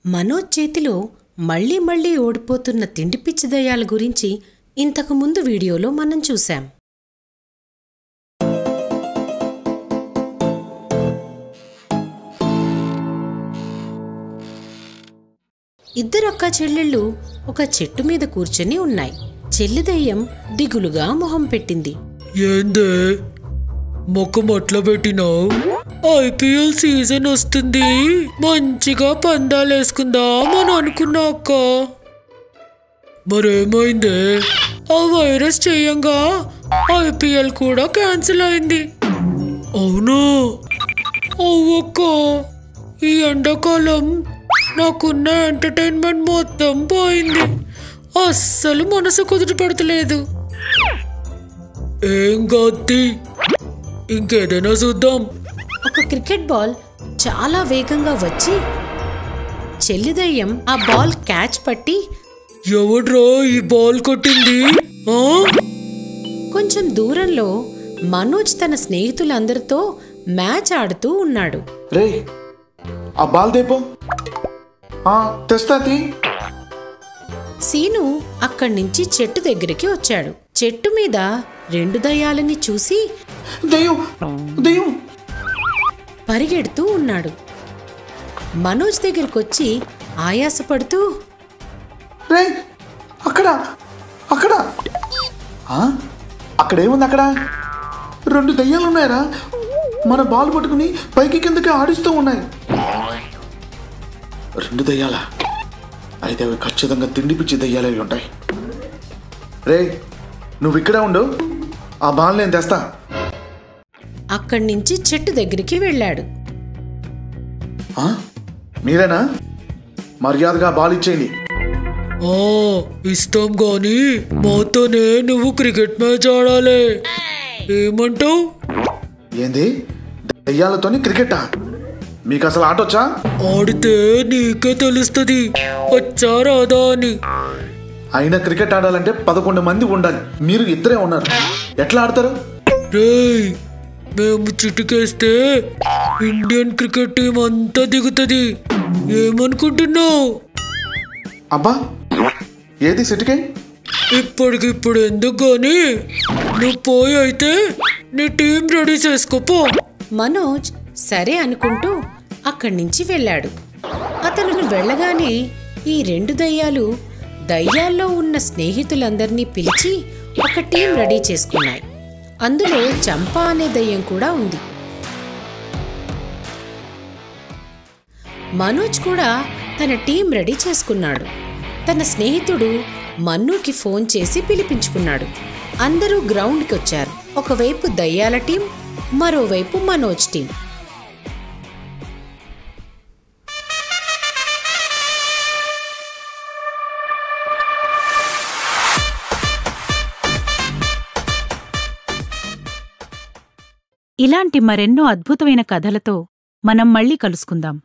మనోజ్ చేతిలో మళ్ళీ మళ్ళీ ఓడిపోతున్న తిండిపిచ్చి దయ్యాల గురించి ఇంతకు ముందు వీడియోలో మనం చూశాం. ఇద్దరొక్క చెల్లెళ్ళు ఒక చెట్టు మీద కూర్చొని ఉన్నాయి. చెల్లి దయ్యం దిగులుగా మొహం పెట్టింది. ఏందే మొక్క అట్లా పెట్టినావు? ఐపీఎల్ సీజన్ వస్తుంది, మంచిగా పందాలేసుకుందామని అనుకున్నా అక్క. మరేమైందే? ఆ వైరస్ చేయంగా ఐపీఎల్ కూడా క్యాన్సిల్ అయింది. అవునా? అవ్వక్క, ఈ ఎండాకాలం నాకున్న ఎంటర్టైన్మెంట్ మొత్తం పోయింది. అస్సలు మనసు కుదుట పడతలేదు. ఏం కాదు, ఇంకేదైనా చూద్దాం. ఒక క్రికెట్ బాల్ చాలా వేగంగా వచ్చి చెల్లి దయ్యం ఆ బాల్ క్యాచ్ పట్టి, ఎవడ్రా ఈ బాల్ కొట్టింది? కొంచెం దూరంలో మనోజ్ తన స్నేహితులందరితో మ్యాచ్ ఆడుతూ ఉన్నాడు. రే, ఆ బాల్ దేపో. తెస్తాది. సీను అక్కడి నుంచి చెట్టు దగ్గరికి వచ్చాడు. చెట్టు మీద రెండు దయ్యాలని చూసి దయ్యం దయ్యం పరిగెడుతూ ఉన్నాడు. మనోజ్ దగ్గరకొచ్చి ఆయాసపడుతూ, రే, అక్కడ అక్కడ అక్కడేముంది? అక్కడ రెండు దయ్యాలు ఉన్నాయరా, మన బాల్ పట్టుకుని పైకి కిందకి ఆడిస్తూ ఉన్నాయి. రెండు దయ్యాలా? అయితే అవి ఖచ్చితంగా తిండిపిచ్చి దయ్యాలే ఉంటాయి. రే, నువ్వు ఇక్కడే ఉండు, ఆ బాల్ నేను తెస్తా. అక్కడి నుంచి చెట్టు దగ్గరికి వెళ్ళాడు. మీరేనా? మర్యాదగా బాల్ ఇచ్చేయండి. ఇస్తాం గాని మాతోనే నువ్వు క్రికెట్ మ్యాచ్ ఆడాలి. ఏమంటావు? ఏంది, దయ్యాలతోని క్రికెటా? మీకు అసలు ఆట వచ్చా? ఆడితే నీకే తెలుస్తుంది వచ్చా రాదా అని. అయినా క్రికెట్ ఆడాలంటే 11 మంది ఉండాలి, మీరు ఇద్దరే ఉన్నారు, ఎట్లా ఆడతారు? రేయ్, మేము చిటికేస్తే ఇండియన్ క్రికెట్ టీం అంతా దిగుతుంది. ఏమనుకుంటున్నావు? అబ్బా, ఏది సిటికే? ఇప్పటికిప్పుడు ఎందుకు గాని నువ్వు పోయి అయితే నీ టీం రెడీ చేసుకోపో. మనోజ్ సరే అనుకుంటూ అక్కడి నుంచి వెళ్ళాడు. అతను వెళ్ళగానే ఈ రెండు దయ్యాలు దయ్యాల్లో ఉన్న స్నేహితులందరినీ పిలిచి ఒక టీం రెడీ చేసుకున్నాయి. అందులో చంపా అనే దయ్యం కూడా ఉంది. మనోజ్ కూడా తన టీం రెడీ చేసుకున్నాడు. తన స్నేహితుడు మన్నుకి ఫోన్ చేసి పిలిపించుకున్నాడు. అందరూ గ్రౌండ్కి వచ్చారు. ఒకవైపు దయ్యాల టీం, మరోవైపు మనోజ్ టీం. ఇలాంటి మరెన్నో అద్భుతమైన కథలతో మనం మళ్ళీ కలుసుకుందాం.